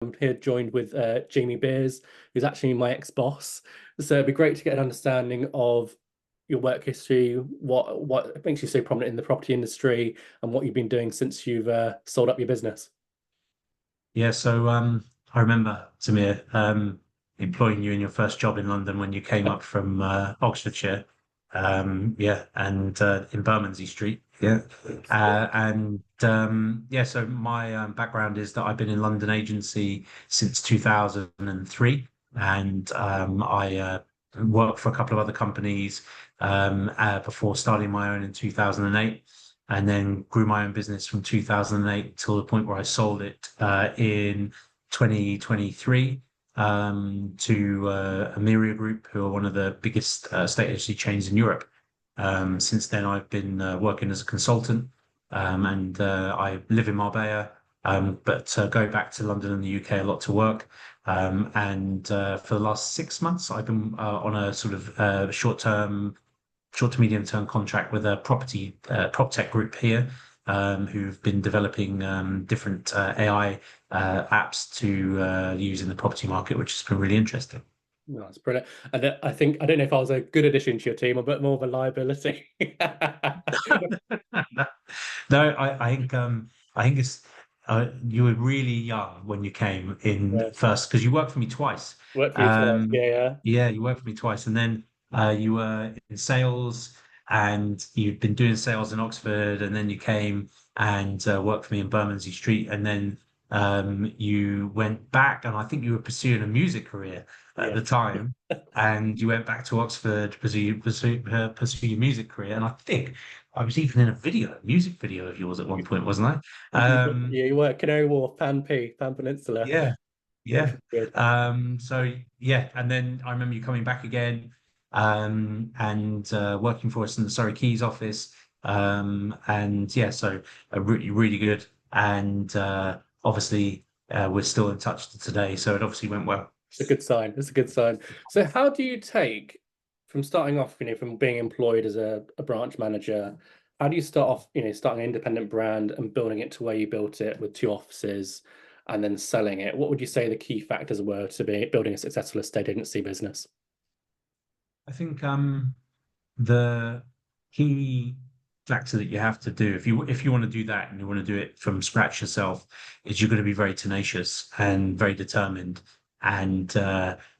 I'm here joined with Jaimie Beers, who's actually my ex-boss. So it'd be great to get an understanding of your work history, what makes you so prominent in the property industry, and what you've been doing since you've sold up your business. Yeah, so I remember, Zamir, employing you in your first job in London when you came up from Oxfordshire. Yeah, and in Bermondsey Street. Yeah. So my background is that I've been in London agency since 2003, and I worked for a couple of other companies before starting my own in 2008, and then grew my own business from 2008 till the point where I sold it in 2023 to Amiria Group, who are one of the biggest estate agency chains in Europe. Since then, I've been working as a consultant, and I live in Marbella, but go back to London and the UK a lot to work. For the last 6 months, I've been on a sort of short to medium term contract with a prop tech group here, who've been developing different AI apps to use in the property market, which has been really interesting. No, that's brilliant. And I think I don't know if I was a good addition to your team or a bit more of a liability. No, I think it's you were really young when you came in Yeah, first because you worked for me twice. work for you twice. Um, Yeah, yeah. yeah, you worked for me twice, and then you were in sales, and you'd been doing sales in Oxford, and then you came and worked for me in Bermondsey Street, and then you went back, and I think you were pursuing a music career at Yeah. the time, and you went back to Oxford to pursue your music career, and I think. I was even in a music video of yours at one point, wasn't I? Yeah, you were Canary Wharf, Pan Peninsula, Yeah, which yeah. is good. So yeah, and then I remember you coming back again, and working for us in the Surrey Keys office. And yeah, so really good. And obviously, we're still in touch to today, so it obviously went well. It's a good sign. It's a good sign. So how do you take from starting off, from being employed as a branch manager, how do you start off, starting an independent brand and building it to where you built it with two offices and then selling it? What would you say the key factors were to be building a successful estate agency business? I think the key factor that you have to do if you want to do that and you want to do it from scratch yourself is you're going to be very tenacious and very determined and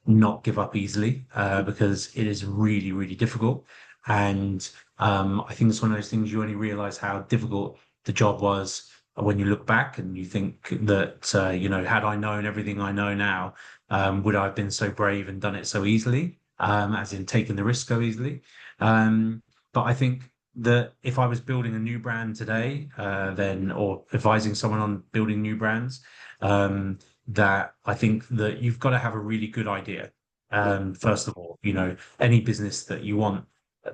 not give up easily because it is really difficult. And I think it's one of those things you only realize how difficult the job was when you look back and you think that had I known everything I know now, would I have been so brave and done it so easily, as in taking the risk so easily. But I think that if I was building a new brand today, or advising someone on building new brands, that I think that you've got to have a really good idea. First of all, any business that you want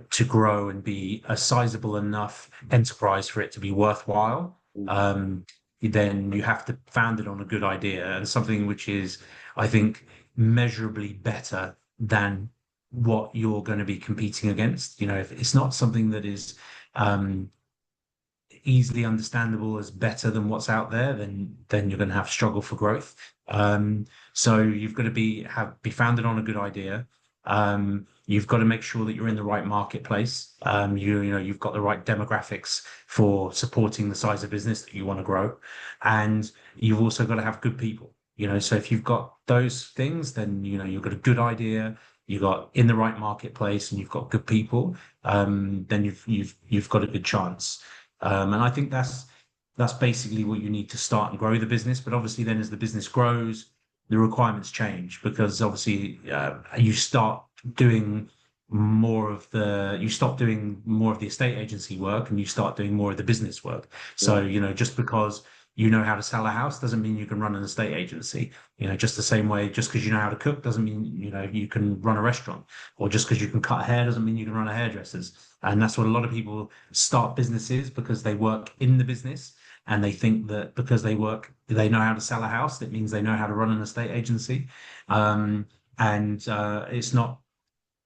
to grow and be a sizable enough enterprise for it to be worthwhile, then you have to found it on a good idea and something which is, I think, measurably better than what you're going to be competing against. If it's not something that is um, easily understandable as better than what's out there, then you're going to have struggle for growth. So you've got to be founded on a good idea. You've got to make sure that you're in the right marketplace. You've got the right demographics for supporting the size of business that you want to grow, and you've also got to have good people. So if you've got those things, then you've got a good idea, you've got in the right marketplace, and you've got good people. Then you've got a good chance. And I think that's basically what you need to start and grow the business. But obviously, then as the business grows, the requirements change because obviously you start doing you stop doing more of the estate agency work and you start doing more of the business work. So, just because you know how to sell a house doesn't mean you can run an estate agency. Just the same way, just because you know how to cook doesn't mean, you can run a restaurant, or just because you can cut hair doesn't mean you can run a hairdresser's. And that's what a lot of people start businesses because they work in the business and they think that because they know how to sell a house, that means they know how to run an estate agency. And it's not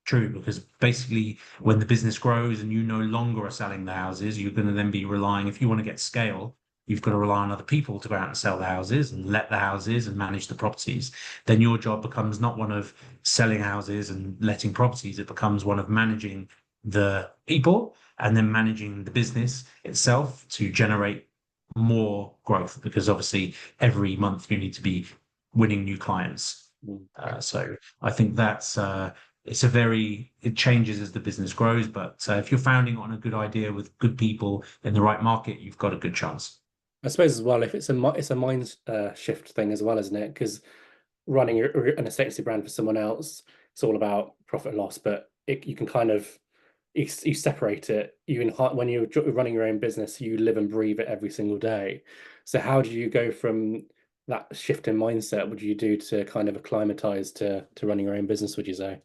true because basically when the business grows and you no longer are selling the houses, you're going to then be relying, if you want to get scale, you've got to rely on other people to go out and sell the houses and let the houses and manage the properties, then your job becomes not one of selling houses and letting properties. It becomes one of managing the people and then managing the business itself to generate more growth, because obviously every month you need to be winning new clients. Mm. So I think that's it changes as the business grows, but if you're founding on a good idea with good people in the right market, you've got a good chance. I suppose as well, if it's a mind shift thing as well, isn't it? Because running an estate brand for someone else, it's all about profit and loss, but you can kind of you separate it. When you're running your own business, you live and breathe it every single day. So how do you go from that shift in mindset? Would you do to kind of acclimatize to running your own business, would you say?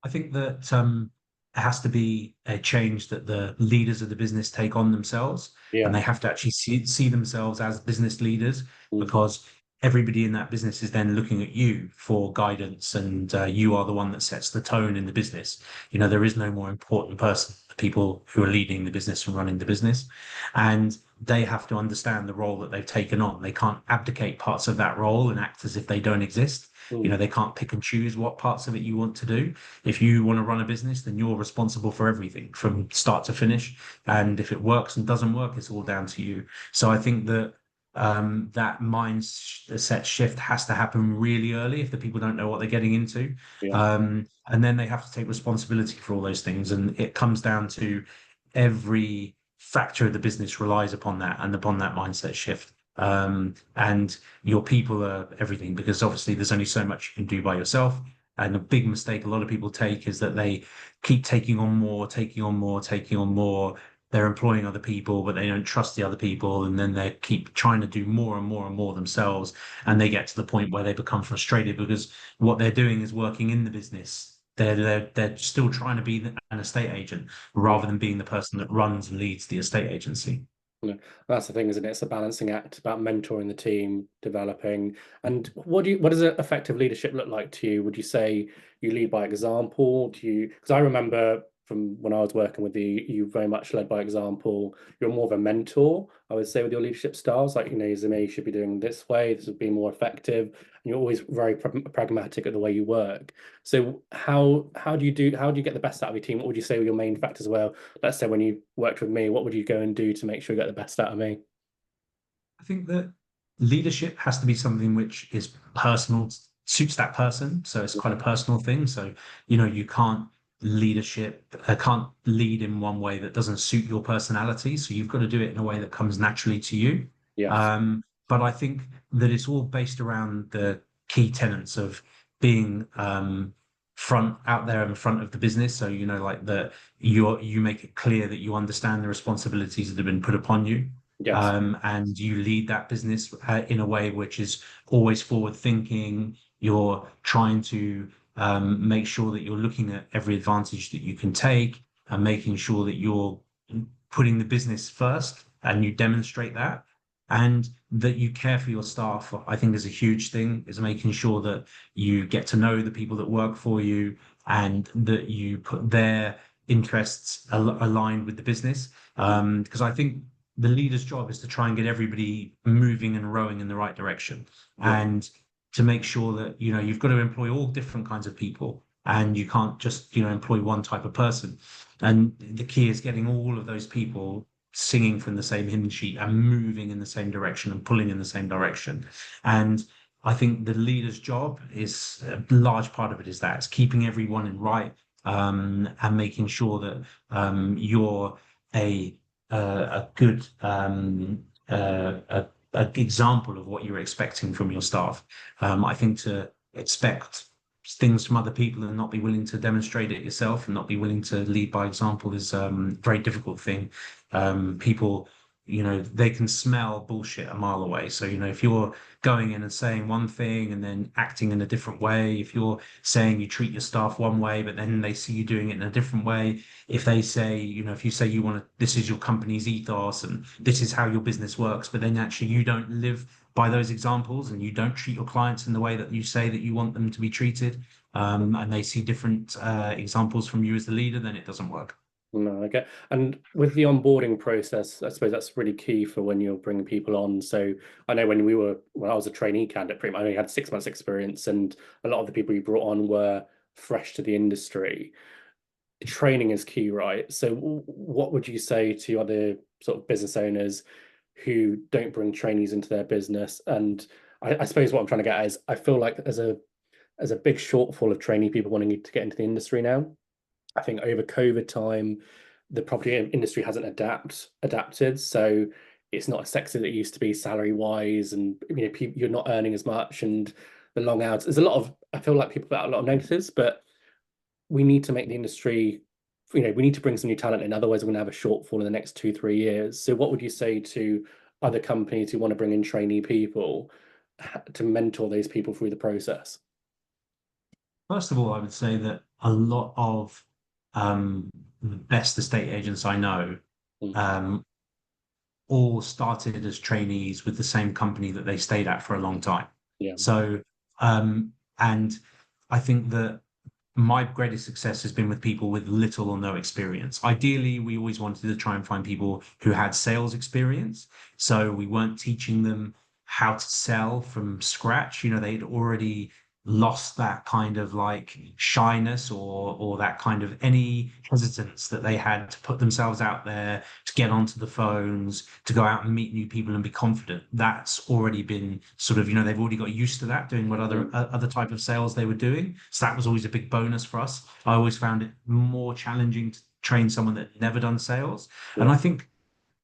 I think that it has to be a change that the leaders of the business take on themselves, and Yeah. they have to actually see themselves as business leaders, Mm. because everybody in that business is then looking at you for guidance, and you are the one that sets the tone in the business. There is no more important person, the people who are leading the business and running the business, and they have to understand the role that they've taken on. They can't abdicate parts of that role and act as if they don't exist. Mm. They can't pick and choose what parts of it you want to do. If you want to run a business, then you're responsible for everything from start to finish. And if it works and doesn't work, it's all down to you. So I think that that mindset shift has to happen really early if the people don't know what they're getting into. Yeah. And then they have to take responsibility for all those things. And it comes down to every factor of the business relies upon that and upon that mindset shift. And your people are everything, because obviously there's only so much you can do by yourself. And a big mistake a lot of people take is that they keep taking on more, taking on more, taking on more. They're employing other people, but they don't trust the other people. And then they keep trying to do more and more and more themselves. And they get to the point where they become frustrated because what they're doing is working in the business. They're still trying to be an estate agent Yeah. rather than being the person that runs and leads the estate agency. Yeah. That's the thing, isn't it? It's a balancing act about mentoring the team, developing. And what does effective leadership look like to you? Would you say you lead by example? Because I remember from when I was working with you very much led by example. You're more of a mentor, I would say, with your leadership styles. Like, Zamir, you should be doing this way. This would be more effective. And you're always very pragmatic at the way you work. So how do you get the best out of your team? What would you say were your main factors? Well, let's say when you worked with me, what would you go and do to make sure you get the best out of me? I think that leadership has to be something which is personal, suits that person. So it's quite a personal thing. So, you can't lead in one way that doesn't suit your personality. So you've got to do it in a way that comes naturally to you. Yes. But I think that it's all based around the key tenets of being out there in front of the business. So, like that you make it clear that you understand the responsibilities that have been put upon you, Yes. and you lead that business in a way which is always forward thinking. You're trying to make sure that you're looking at every advantage that you can take and making sure that you're putting the business first, and you demonstrate that, and that you care for your staff. I think is a huge thing, is making sure that you get to know the people that work for you and that you put their interests aligned with the business. Because I think the leader's job is to try and get everybody moving and rowing in the right direction, Yeah. and to make sure that you've got to employ all different kinds of people, and you can't just employ one type of person. And the key is getting all of those people singing from the same hymn sheet and moving in the same direction and pulling in the same direction. And I think the leader's job is a large part of it is that it's keeping everyone in right, and making sure that you're a good example of what you're expecting from your staff. I think to expect things from other people and not be willing to demonstrate it yourself and not be willing to lead by example is a very difficult thing. People, they can smell bullshit a mile away. So, if you're going in and saying one thing and then acting in a different way, if you're saying you treat your staff one way, but then they see you doing it in a different way, if they say, if you say you want to, this is your company's ethos and this is how your business works, but then actually you don't live by those examples and you don't treat your clients in the way that you say that you want them to be treated, and they see different examples from you as the leader, then it doesn't work. No, okay. And with the onboarding process, I suppose that's really key for when you're bringing people on. So I know when I was a trainee candidate, pretty much I only had 6 months experience, and a lot of the people you brought on were fresh to the industry. Training is key, right? So what would you say to other sort of business owners who don't bring trainees into their business? And I suppose what I'm trying to get at is I feel like there's a big shortfall of trainee people wanting to get into the industry now. I think over COVID time, the property industry hasn't adapted, so it's not as sexy as it used to be salary wise, and you're not earning as much, and the long hours. There's a lot of I feel like people put out a lot of negatives, but we need to make the industry. We need to bring some new talent in. Otherwise, we're going to have a shortfall in the next 2, 3 years. So, what would you say to other companies who want to bring in trainee people to mentor those people through the process? First of all, I would say that a lot of the best estate agents I know Mm, um, all started as trainees with the same company that they stayed at for a long time. yeah, So, and I think that my greatest success has been with people with little or no experience. Ideally, we always wanted to try and find people who had sales experience. So we weren't teaching them how to sell from scratch. They'd already lost that kind of like shyness or that kind of any hesitance that they had to put themselves out there, to get onto the phones, to go out and meet new people and be confident. That's already been sort of, they've already got used to that, doing what mm, other type of sales they were doing. So that was always a big bonus for us. I always found it more challenging to train someone that had never done sales. And yeah, I think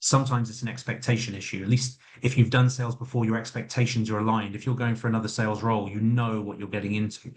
sometimes it's an expectation issue. At least if you've done sales before, your expectations are aligned. If you're going for another sales role, you know what you're getting into.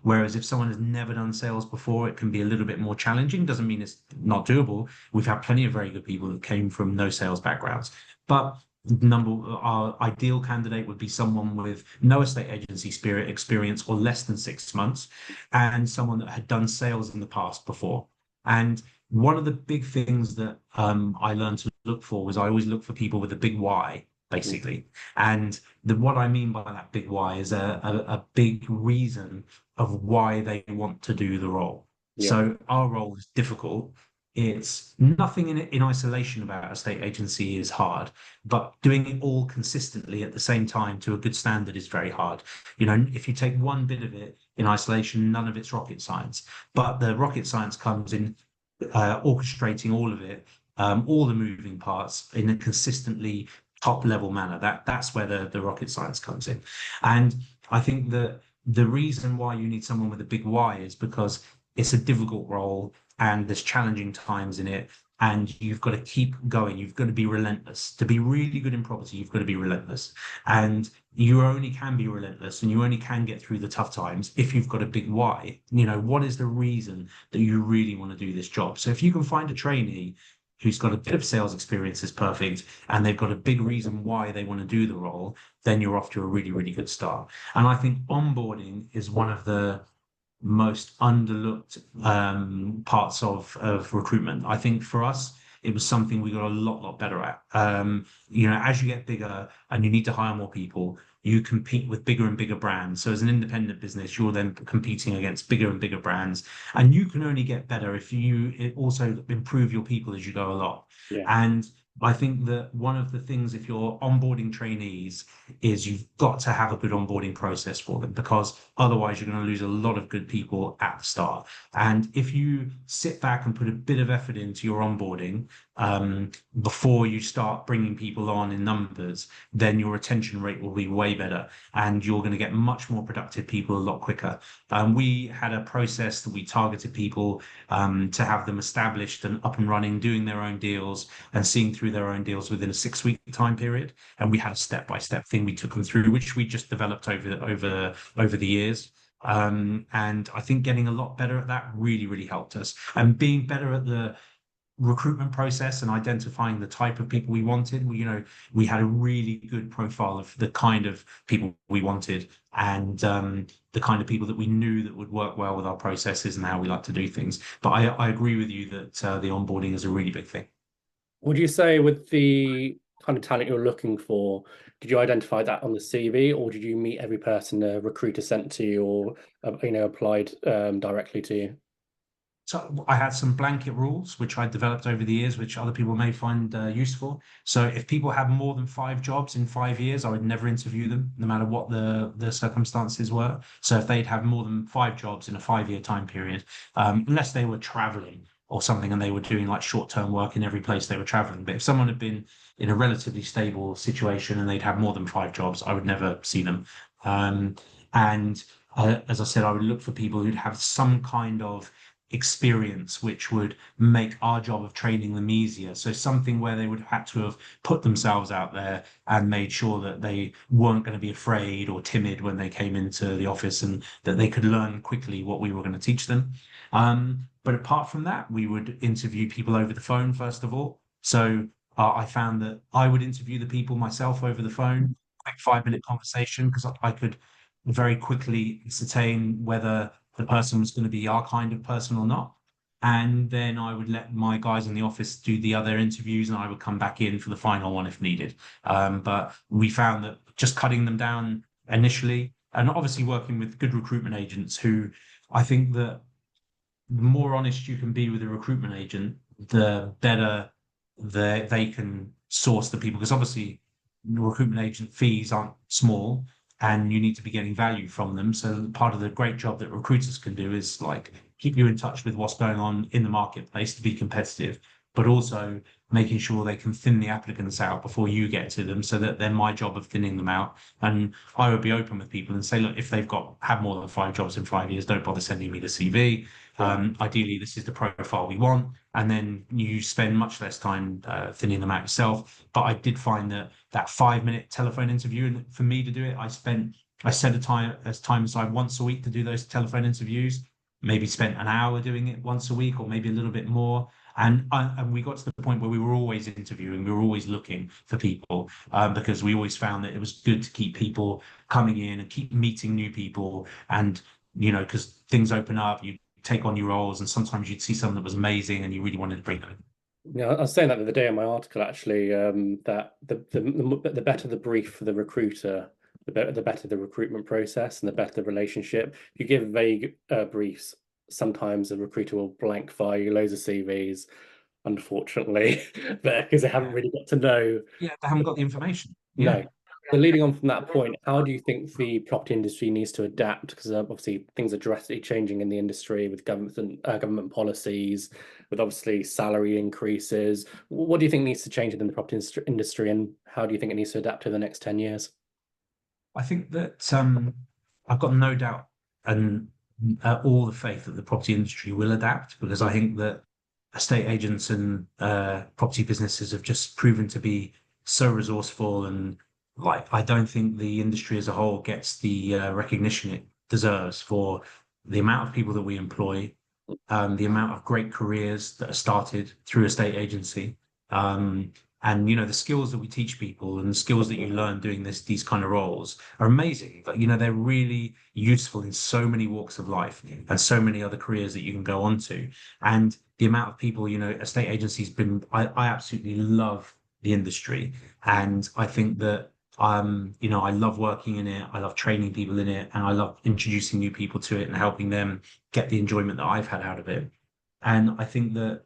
Whereas if someone has never done sales before, it can be a little bit more challenging. Doesn't mean it's not doable. We've had plenty of very good people that came from no sales backgrounds. But our ideal candidate would be someone with no estate agency spirit experience or less than 6 months, and someone that had done sales in the past before. And one of the big things that I learned to look for was I always look for people with a big why, mm, basically. And what I mean by that big why is a big reason of why they want to do the role. yeah, So our role is difficult. It's nothing in isolation about a state agency is hard, but doing it all consistently at the same time to a good standard is very hard. If you take one bit of it in isolation, none of it's rocket science. But the rocket science comes in orchestrating all of it, all the moving parts in a consistently top level manner. That's where the rocket science comes in. And I think that the reason why you need someone with a big why is because it's a difficult role and there's challenging times in it. And you've got to keep going. You've got to be relentless. To be really good in property, you've got to be relentless. And you only can be relentless and you only can get through the tough times if you've got a big why. What is the reason that you really want to do this job? So if you can find a trainee who's got a bit of sales experience is perfect and they've got a big reason why they want to do the role, then you're off to a really, really good start. And I think onboarding is one of the most underlooked parts of recruitment. I think for us, it was something we got a lot better at. As you get bigger and you need to hire more people, you compete with bigger and bigger brands. So as an independent business, you're then competing against bigger and bigger brands, and you can only get better if you also improve your people as you go along. yeah, And I think that one of the things, if you're onboarding trainees, is you've got to have a good onboarding process for them because otherwise you're going to lose a lot of good people at the start. And if you sit back and put a bit of effort into your onboarding before you start bringing people on in numbers, then your retention rate will be way better and you're going to get much more productive people a lot quicker. We had a process that we targeted people to have them established and up and running, doing their own deals and seeing through their own deals within a 6 week time period. And we had a step-by-step thing we took them through, which we just developed over the years. And I think getting a lot better at that really, really helped us. And being better at the recruitment process and identifying the type of people we wanted. We had a really good profile of the kind of people we wanted and the kind of people that we knew that would work well with our processes and how we like to do things. But I agree with you that the onboarding is a really big thing. would you say with the kind of talent you're looking for, did you identify that on the CV, or did you meet every person a recruiter sent to you, or applied directly to you? So I had some blanket rules, which I developed over the years, which other people may find useful. So if people have more than 5 jobs in 5 years, I would never interview them, no matter what the circumstances were. So if they'd have more than 5 jobs in a 5-year time period, unless they were traveling or something and they were doing like short-term work in every place they were traveling. But if someone had been in a relatively stable situation and they'd have more than 5 jobs, I would never see them. Um, and as I said, I would look for people who'd have some kind of experience which would make our job of training them easier. So something where they would have had to have put themselves out there and made sure that they weren't going to be afraid or timid when they came into the office, and that they could learn quickly what we were going to teach them. But apart from that, we would interview people over the phone first of all. So I found that I would interview the people myself over the phone, quick 5-minute conversation, because I could very quickly ascertain whether the person was going to be our kind of person or not. And then I would let my guys in the office do the other interviews, and I would come back in for the final one if needed. But we found that just cutting them down initially, and obviously working with good recruitment agents who, I think that the more honest you can be with a recruitment agent, the better they can source the people. Because obviously, recruitment agent fees aren't small, and you need to be getting value from them. So part of the great job that recruiters can do is like keep you in touch with what's going on in the marketplace to be competitive, but also making sure they can thin the applicants out before you get to them, so that they're my job of thinning them out. And I would be open with people and say, look, if they've had more than 5 jobs in 5 years, don't bother sending me the CV. Ideally, this is the profile we want, and then you spend much less time thinning them out yourself. But I did find that 5-minute telephone interview, and for me to do it, I set a time aside once a week to do those telephone interviews. Maybe spent an hour doing it once a week, or maybe a little bit more. And we got to the point where we were always interviewing, we were always looking for people, because we always found that it was good to keep people coming in and keep meeting new people. And, because things open up, you take on new roles, and sometimes you'd see something that was amazing and you really wanted to bring them. Yeah, I was saying that the other day in my article actually, that the better the brief for the recruiter, the better the recruitment process and the better the relationship. If you give vague briefs, sometimes a recruiter will blank fire you loads of CVs, unfortunately, because they haven't Yeah, really got to know. yeah, they haven't got the information. No. Yeah. So leading on from that point, how do you think the property industry needs to adapt? Because obviously things are drastically changing in the industry with government policies, with obviously salary increases. What do you think needs to change within the property industry, and how do you think it needs to adapt to the next 10 years? I think that I've got no doubt and all the faith that the property industry will adapt, because I think that estate agents and property businesses have just proven to be so resourceful, and like I don't think the industry as a whole gets the recognition it deserves for the amount of people that we employ, the amount of great careers that are started through a state agency, um, and the skills that we teach people and the skills that you learn doing these kind of roles are amazing. But they're really useful in so many walks of life and so many other careers that you can go on to. And the amount of people, estate agencies I absolutely love the industry, and I think that I love working in it. I love training people in it, and I love introducing new people to it and helping them get the enjoyment that I've had out of it. And I think that,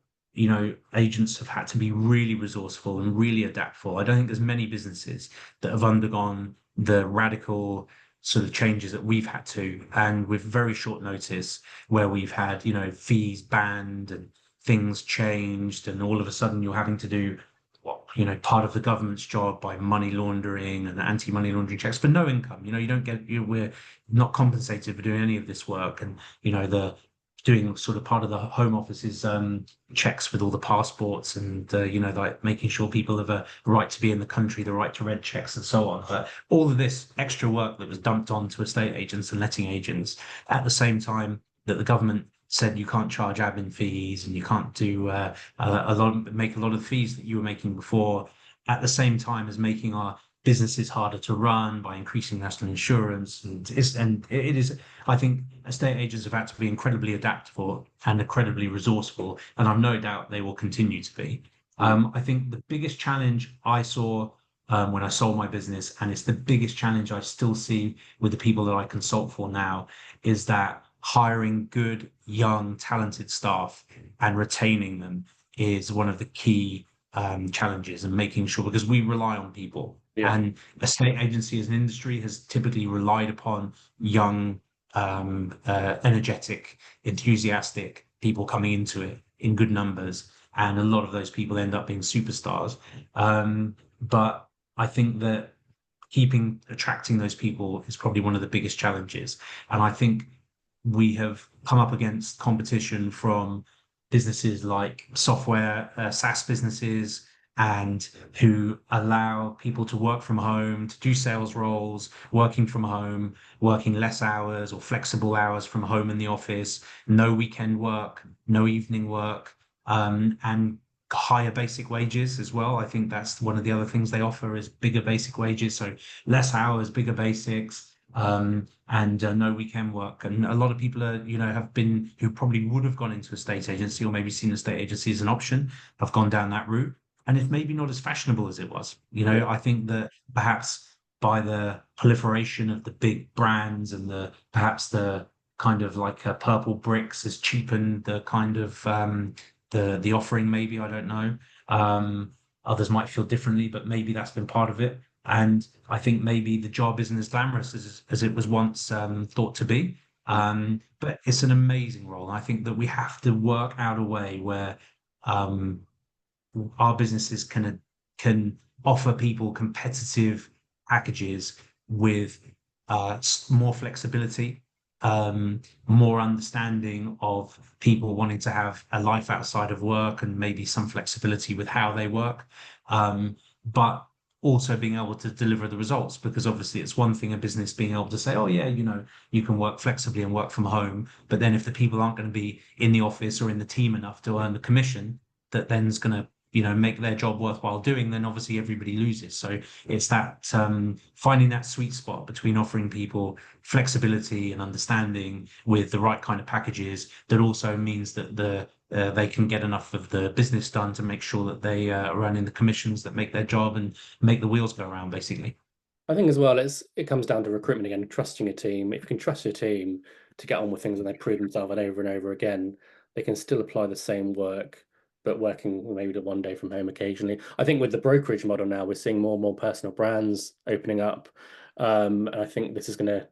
agents have had to be really resourceful and really adaptful. I don't think there's many businesses that have undergone the radical sort of changes that we've had to, and with very short notice, where we've had, fees banned and things changed, and all of a sudden you're having to do what, part of the government's job by money laundering and anti-money laundering checks for no income. You don't get, we're not compensated for doing any of this work. And, the doing sort of part of the Home Office's checks with all the passports, and, like making sure people have a right to be in the country, the right to rent checks and so on. But all of this extra work that was dumped onto estate agents and letting agents at the same time that the government said you can't charge admin fees and you can't do make a lot of fees that you were making before, at the same time as making our businesses harder to run by increasing national insurance. And it is, I think estate agents have had to be incredibly adaptable and incredibly resourceful, and I've no doubt they will continue to be. I think the biggest challenge I saw when I sold my business, and it's the biggest challenge I still see with the people that I consult for now, is that hiring good young, talented staff and retaining them is one of the key challenges, and making sure, because we rely on people, Yeah. and estate agency as an industry has typically relied upon young, energetic, enthusiastic people coming into it in good numbers, and a lot of those people end up being superstars. But I think that attracting those people is probably one of the biggest challenges. And I think we have come up against competition from businesses like software, SaaS businesses, and who allow people to work from home, to do sales roles, working from home, working less hours or flexible hours from home in the office, no weekend work, no evening work, and higher basic wages as well. I think that's one of the other things they offer is bigger basic wages. So less hours, bigger basics, and no weekend work. And a lot of people are, who probably would have gone into a state agency or maybe seen a state agency as an option, have gone down that route. And it's maybe not as fashionable as it was. Yeah. I think that perhaps by the proliferation of the big brands and perhaps the kind of like purple bricks has cheapened the kind of the offering, maybe, I don't know. Others might feel differently, but maybe that's been part of it. And I think maybe the job isn't as glamorous as it was once thought to be. But it's an amazing role. And I think that we have to work out a way where um, our businesses can offer people competitive packages with more flexibility, more understanding of people wanting to have a life outside of work, and maybe some flexibility with how they work, but also being able to deliver the results. Because obviously it's one thing a business being able to say, oh yeah, you can work flexibly and work from home, but then if the people aren't going to be in the office or in the team enough to earn the commission that then is going to make their job worthwhile doing, then obviously everybody loses. So it's that finding that sweet spot between offering people flexibility and understanding with the right kind of packages that also means that they can get enough of the business done to make sure that they are earning the commissions that make their job and make the wheels go around, basically. I think as well, it comes down to recruitment again, trusting a team. If you can trust your team to get on with things and they prove themselves over and over again, they can still apply the same work, but working maybe the one day from home occasionally. I think with the brokerage model now, we're seeing more and more personal brands opening up. And I think this is going to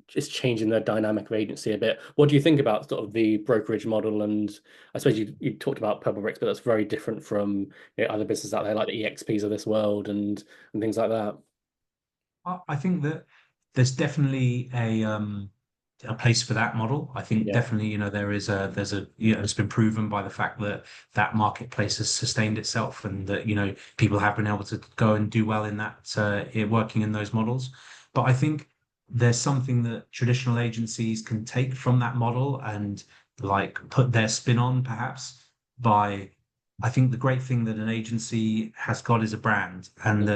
just changing the dynamic of agency a bit. What do you think about sort of the brokerage model? And I suppose you talked about Purple Bricks, but that's very different from other businesses out there like the EXPs of this world and things like that. I think that there's definitely a place for that model. I think Yeah. definitely, there's a, it's been proven by the fact that that marketplace has sustained itself, and that, people have been able to go and do well in that, working in those models. But I think there's something that traditional agencies can take from that model and like put their spin on, perhaps by, I think the great thing that an agency has got is a brand, and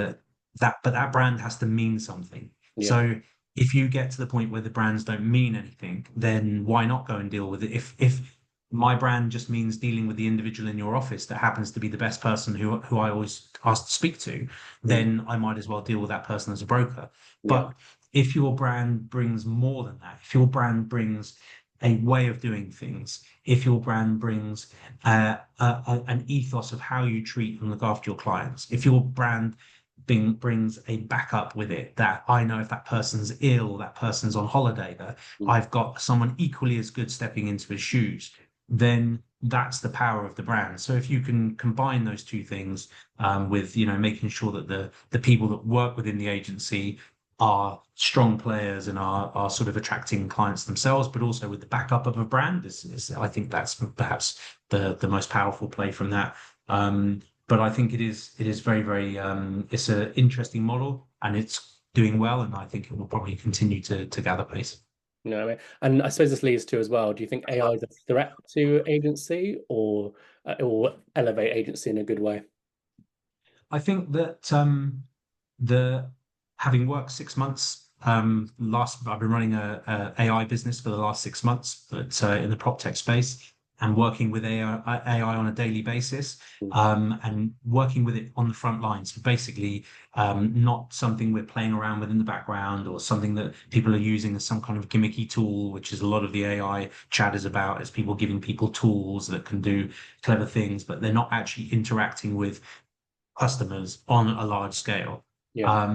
but that brand has to mean something. Yeah. So if you get to the point where the brands don't mean anything, then why not go and deal with it? If my brand just means dealing with the individual in your office that happens to be the best person who I always ask to speak to, then I might as well deal with that person as a broker. Yeah. But if your brand brings more than that, if your brand brings a way of doing things, if your brand brings an ethos of how you treat and look after your clients, if your brand brings a backup with it, that I know if that person's ill, that person's on holiday, that Mm. I've got someone equally as good stepping into his shoes, then that's the power of the brand. So if you can combine those two things, with making sure that the people that work within the agency are strong players and are sort of attracting clients themselves, but also with the backup of a brand, I think that's perhaps the most powerful play from that. But I think it is very, very, it's an interesting model, and it's doing well, and I think it will probably continue to gather pace. You know what I mean? And I suppose this leads to as well, do you think AI is a threat to agency or it will elevate agency in a good way? I think that the having worked 6 months, I've been running a AI business for the last 6 months, but in the prop tech space, and working with AI on a daily basis, and working with it on the front lines. So basically, not something we're playing around with in the background or something that people are using as some kind of gimmicky tool, which is a lot of the AI chat is about, is people giving people tools that can do clever things, but they're not actually interacting with customers on a large scale. Yeah.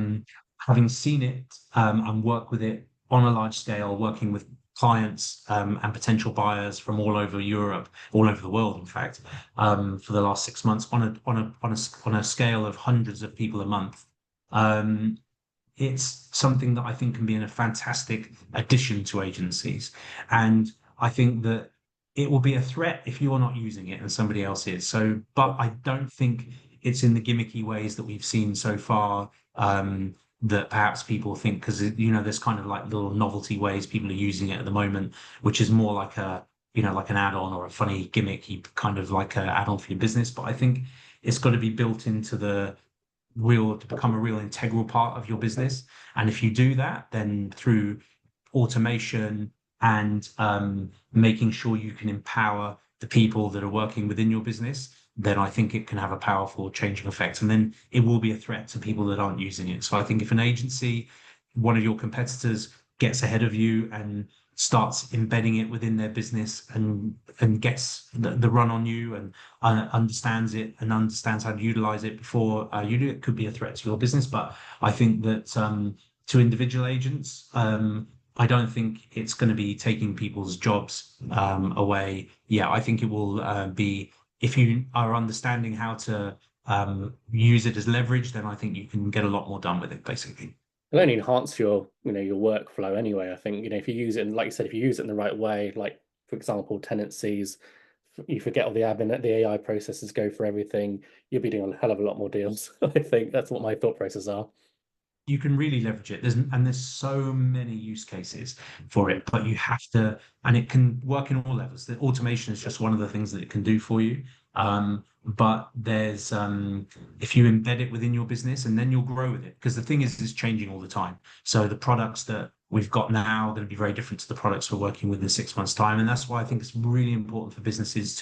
Having seen it and work with it on a large scale, working with clients and potential buyers from all over Europe, all over the world, in fact, for the last 6 months on a scale of hundreds of people a month. It's something that I think can be a fantastic addition to agencies. And I think that it will be a threat if you're not using it and somebody else is. So, but I don't think it's in the gimmicky ways that we've seen so far, that perhaps people think, because, there's kind of like little novelty ways people are using it at the moment, which is more like like an add-on or a funny gimmicky kind of like an add-on for your business. But I think it's got to be built into to become a real integral part of your business. And if you do that, then through automation and making sure you can empower the people that are working within your business, then I think it can have a powerful changing effect. And then it will be a threat to people that aren't using it. So I think if an agency, one of your competitors, gets ahead of you and starts embedding it within their business and gets the run on you and understands it and understands how to utilize it before you do, it could be a threat to your business. But I think that to individual agents, I don't think it's going to be taking people's jobs away. Yeah, I think it will be, if you are understanding how to use it as leverage, then I think you can get a lot more done with it, basically. It'll only enhance your your workflow anyway. I think if you use it, and like you said, if you use it in the right way, like for example tenancies, you forget all the admin, the AI processes go for everything, you'll be doing a hell of a lot more deals. I think that's what my thought process are. You can really leverage it. There's so many use cases for it, but you have to, and it can work in all levels. The automation is just one of the things that it can do for you. But there's if you embed it within your business, and then you'll grow with it, because the thing is, it's changing all the time. So the products that we've got now are going to be very different to the products we're working with in 6 months' time. And that's why I think it's really important for businesses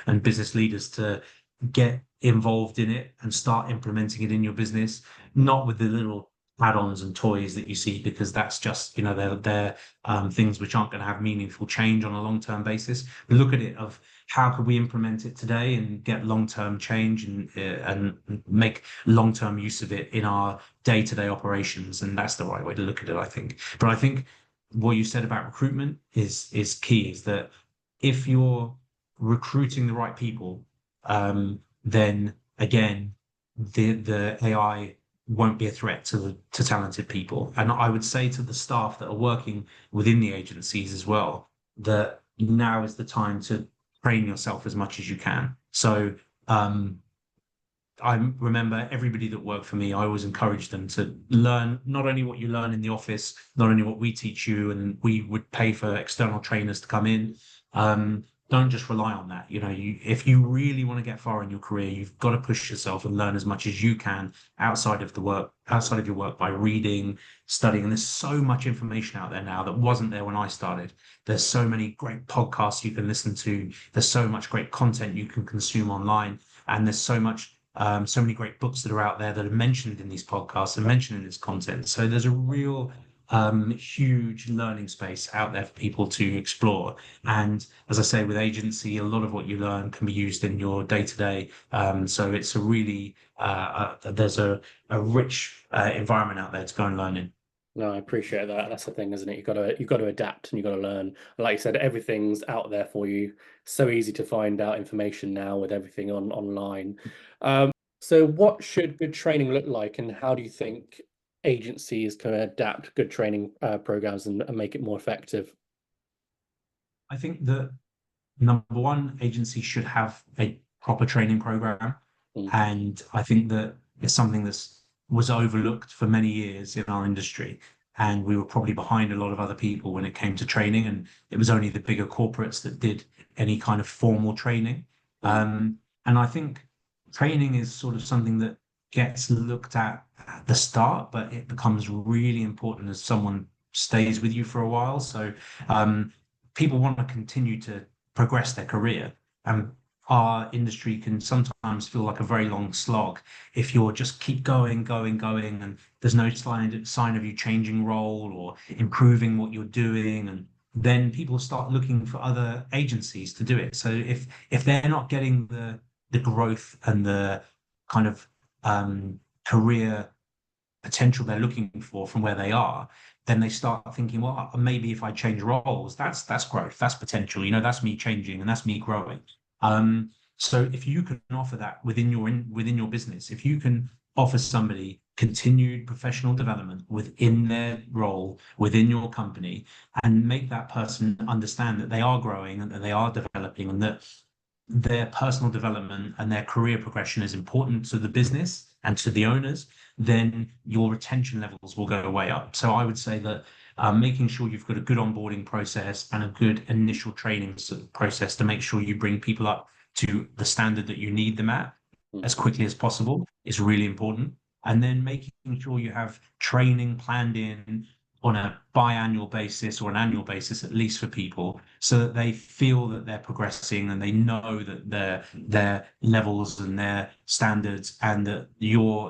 and business leaders to get involved in it and start implementing it in your business, not with the little add-ons and toys that you see, because that's just they're things which aren't going to have meaningful change on a long-term basis. We look at it of how could we implement it today and get long-term change and make long-term use of it in our day-to-day operations, and that's the right way to look at it, I think. But I think what you said about recruitment is key, is that if you're recruiting the right people, then again the AI won't be a threat to talented people. And I would say to the staff that are working within the agencies as well, that now is the time to train yourself as much as you can. So I remember everybody that worked for me, I always encouraged them to learn not only what you learn in the office, not only what we teach you, and we would pay for external trainers to come in. Don't just rely on that. If you really want to get far in your career, you've got to push yourself and learn as much as you can outside of your work, by reading, studying. And there's so much information out there now that wasn't there when I started. There's so many great podcasts you can listen to. There's so much great content you can consume online. And there's so many great books that are out there that are mentioned in these podcasts and mentioned in this content. So there's a real huge learning space out there for people to explore. And as I say, with agency, a lot of what you learn can be used in your day-to-day. So it's a really there's a rich environment out there to go and learn in. No, I appreciate that. That's the thing, isn't it? You've got to adapt and you've got to learn. Like you said, everything's out there for you. So easy to find out information now with everything online. So what should good training look like, and how do you think agencies can adapt good training programs and make it more effective? I think that number one, agencies should have a proper training program. And I think that it's something that was overlooked for many years in our industry. And we were probably behind a lot of other people when it came to training. And it was only the bigger corporates that did any kind of formal training. And I think training is sort of something that gets looked at the start, but it becomes really important as someone stays with you for a while. So people want to continue to progress their career. And our industry can sometimes feel like a very long slog if you're just keep going, and there's no sign of you changing role or improving what you're doing. And then people start looking for other agencies to do it. So if they're not getting the growth and the kind of career potential they're looking for from where they are, then they start thinking, well, maybe if I change roles, that's growth, that's potential, that's me changing and that's me growing. So if you can offer that within your business, if you can offer somebody continued professional development within their role, within your company, and make that person understand that they are growing and that they are developing and that their personal development and their career progression is important to the business and to the owners, then your retention levels will go way up. So I would say that making sure you've got a good onboarding process and a good initial training process to make sure you bring people up to the standard that you need them at as quickly as possible is really important. And then making sure you have training planned in on a biannual basis or an annual basis, at least for people, so that they feel that they're progressing and they know that their levels and their standards and that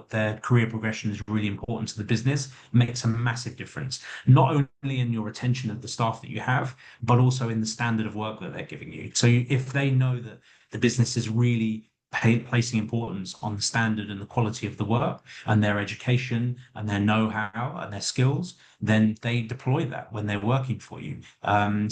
their career progression is really important to the business, makes a massive difference, not only in your retention of the staff that you have, but also in the standard of work that they're giving you. So if they know that the business is really placing importance on the standard and the quality of the work and their education and their know-how and their skills, then they deploy that when they're working for you. And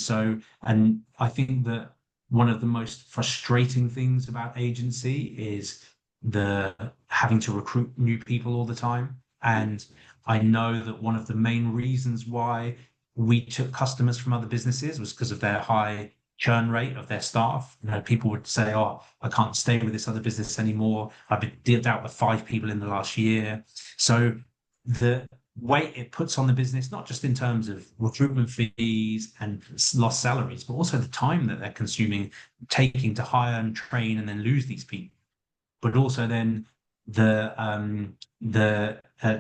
I think that one of the most frustrating things about agency is the having to recruit new people all the time. And I know that one of the main reasons why we took customers from other businesses was because of their high churn rate of their staff. People would say, "Oh, I can't stay with this other business anymore. I've been dealt out with 5 people in the last year." So the weight it puts on the business, not just in terms of recruitment fees and lost salaries, but also the time that they're consuming, taking to hire and train and then lose these people, but also then the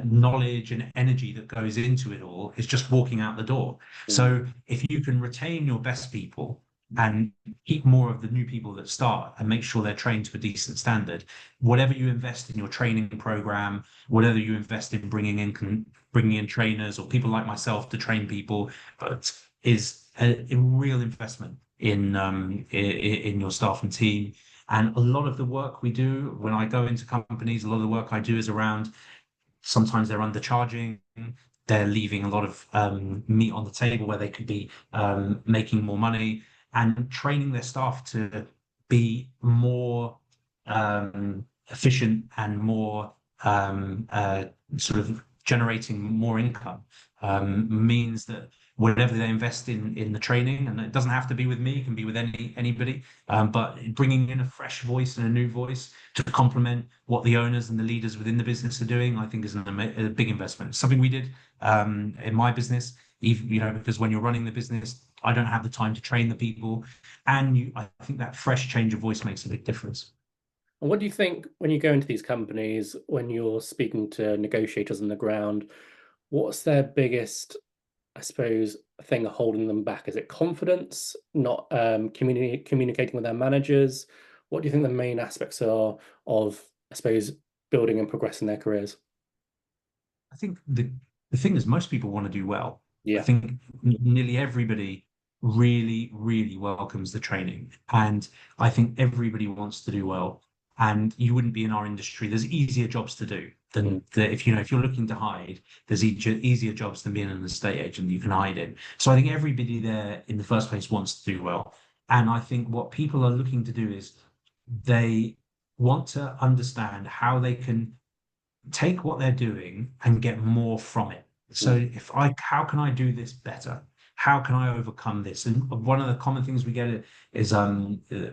knowledge and energy that goes into it all is just walking out the door. So if you can retain your best people and keep more of the new people that start and make sure they're trained to a decent standard, whatever you invest in your training program, whatever you invest in bringing in trainers or people like myself to train people, but is a real investment in your staff and team. And a lot of the work we do when I go into companies, a lot of the work I do is around, sometimes they're undercharging, they're leaving a lot of meat on the table where they could be making more money, and training their staff to be more efficient and more sort of generating more income means that whatever they invest in the training, and it doesn't have to be with me, it can be with anybody, but bringing in a fresh voice and a new voice to complement what the owners and the leaders within the business are doing, I think is a big investment. It's something we did in my business, even, because when you're running the business, I don't have the time to train the people, and I think that fresh change of voice makes a big difference. And what do you think when you go into these companies, when you're speaking to negotiators on the ground, what's their biggest, I suppose, thing holding them back? Is it confidence, not communicating with their managers? What do you think the main aspects are of, I suppose, building and progressing their careers? I think the thing is, most people want to do well. I Yeah. think nearly everybody really, really welcomes the training, and I think everybody wants to do well. And you wouldn't be in our industry. There's easier jobs to do than if you're looking to hide. There's easier jobs than being an estate agent that you can hide in. So I think everybody there in the first place wants to do well. And I think what people are looking to do is they want to understand how they can take what they're doing and get more from it. So how can I do this better? How can I overcome this? And one of the common things we get is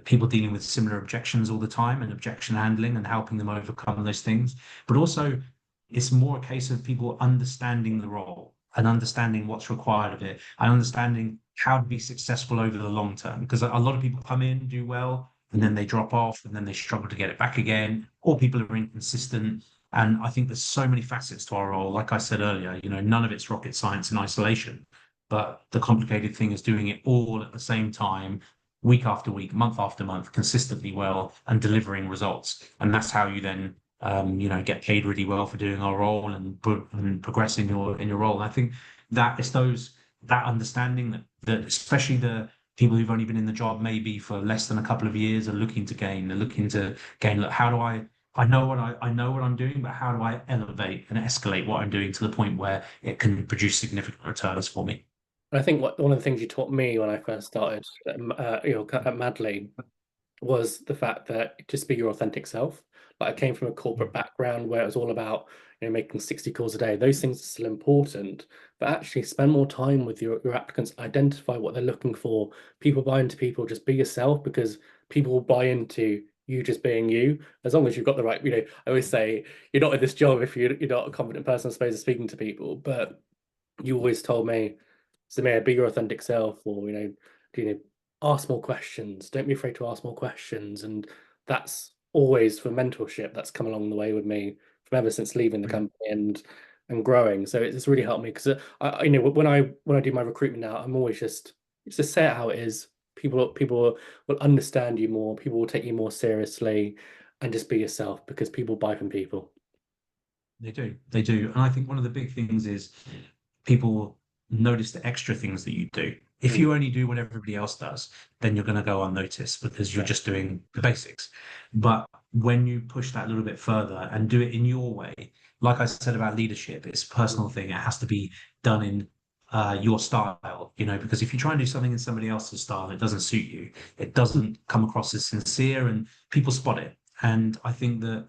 people dealing with similar objections all the time, and objection handling and helping them overcome those things. But also, it's more a case of people understanding the role and understanding what's required of it and understanding how to be successful over the long term. Because a lot of people come in, do well, and then they drop off, and then they struggle to get it back again, or people are inconsistent. And I think there's so many facets to our role. Like I said earlier, none of it's rocket science in isolation, but the complicated thing is doing it all at the same time week after week, month after month, consistently well and delivering results. And that's how you then, get paid really well for doing our role and progress in your role. And I think that it's that understanding that especially the people who've only been in the job maybe for less than a couple of years are looking to gain. They're looking to gain. Look, how do I know I know what I'm doing, but how do I elevate and escalate what I'm doing to the point where it can produce significant returns for me? I think one of the things you taught me when I first started, at Madley, was the fact that just be your authentic self. Like I came from a corporate background where it was all about making 60 calls a day. Those things are still important, but actually spend more time with your applicants, identify what they're looking for. People buy into people, just be yourself, because people will buy into you just being you, as long as you've got the right, I always say you're not in this job if you're not a confident person, I suppose, of speaking to people. But you always told me, Zamir, be your authentic self, or ask more questions. Don't be afraid to ask more questions, and that's always for mentorship. That's come along the way with me from ever since leaving the company and growing. So it's really helped me because when I do my recruitment now, I'm always just say it how it is. People will understand you more. People will take you more seriously, and just be yourself because people buy from people. They do. And I think one of the big things is people notice the extra things that you do. If Mm. you only do what everybody else does, then you're going to go unnoticed because you're Yeah. just doing the basics. But when you push that a little bit further and do it in your way, like I said about leadership, it's a personal thing. It has to be done in your style, because if you try and do something in somebody else's style, it doesn't suit you. It doesn't come across as sincere and people spot it. And I think that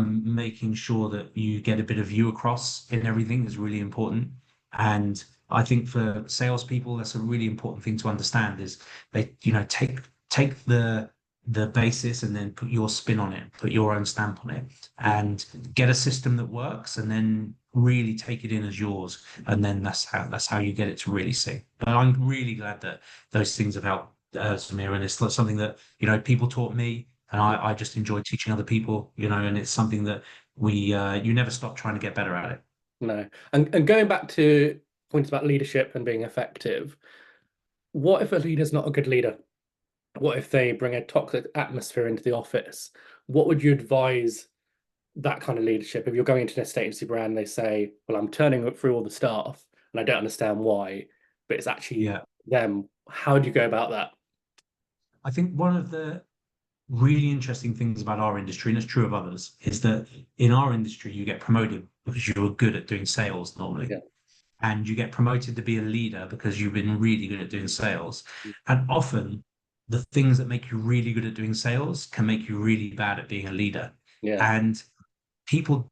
making sure that you get a bit of you across in everything is really important. And I think for salespeople, that's a really important thing to understand is they, take the basis and then put your spin on it, put your own stamp on it, and get a system that works, and then really take it in as yours. And then that's how you get it to really sing. But I'm really glad that those things have helped Samir, and it's something that people taught me, and I just enjoy teaching other people, and it's something that you never stop trying to get better at it. No. And going back to points about leadership and being effective, what if a leader's not a good leader? What if they bring a toxic atmosphere into the office? What would you advise that kind of leadership? If you're going into an estate agency brand, they say, well, I'm turning through all the staff and I don't understand why, but it's actually Yeah. them. How do you go about that? I think one of the really interesting things about our industry, and it's true of others, is that in our industry, you get promoted because you're good at doing sales normally. Yeah. And you get promoted to be a leader because you've been really good at doing sales. And often the things that make you really good at doing sales can make you really bad at being a leader. Yeah. And people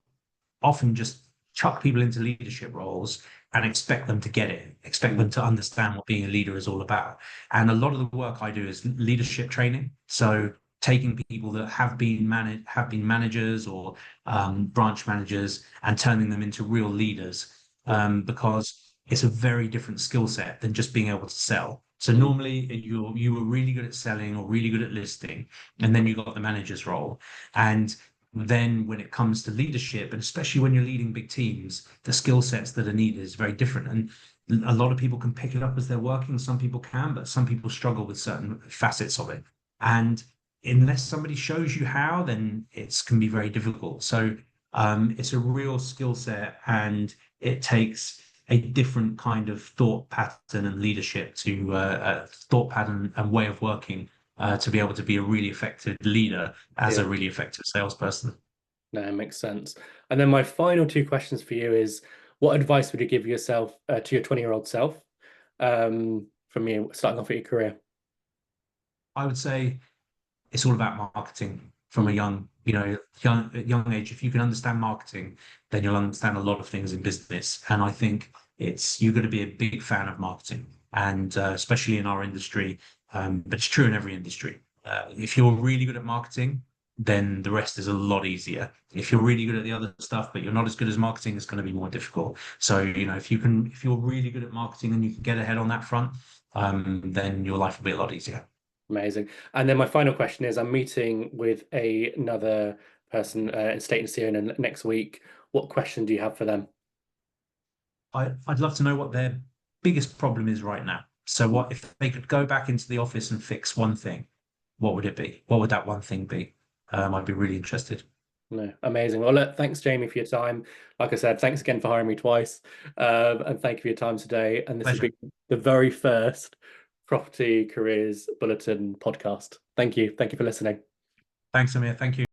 often just chuck people into leadership roles and expect them to get it, expect them to understand what being a leader is all about. And a lot of the work I do is leadership training. So taking people that have been managers or branch managers and turning them into real leaders, because it's a very different skill set than just being able to sell. So normally you were really good at selling or really good at listing, and then you got the manager's role. And then when it comes to leadership, and especially when you're leading big teams, the skill sets that are needed is very different. And a lot of people can pick it up as they're working. Some people can, but some people struggle with certain facets of it. And unless somebody shows you how, then it can be very difficult. So it's a real skill set, and it takes a different kind of thought pattern and leadership to thought pattern and way of working to be able to be a really effective leader as Yeah. a really effective salesperson. No, it makes sense. And then my final two questions for you is, what advice would you give yourself to your 20-year-old self from you starting off at your career? I would say it's all about marketing from a Mm. young age. If you can understand marketing, then you'll understand a lot of things in business. And I think you've got to be a big fan of marketing, and especially in our industry, but it's true in every industry. If you're really good at marketing, then the rest is a lot easier. If you're really good at the other stuff, but you're not as good as marketing, it's going to be more difficult. So, if you're really good at marketing and you can get ahead on that front, then your life will be a lot easier. Amazing. And then my final question is, I'm meeting with another person in State and Siena next week. What question do you have for them? I'd love to know what their biggest problem is right now. So what if they could go back into the office and fix one thing? What would it be? What would that one thing be? I'd be really interested. No, amazing. Well, look, thanks, Jaimie, for your time. Like I said, thanks again for hiring me twice. And thank you for your time today. And this has Pleasure. been the very first Property Careers Bulletin podcast. Thank you. Thank you for listening. Thanks, Zamir. Thank you.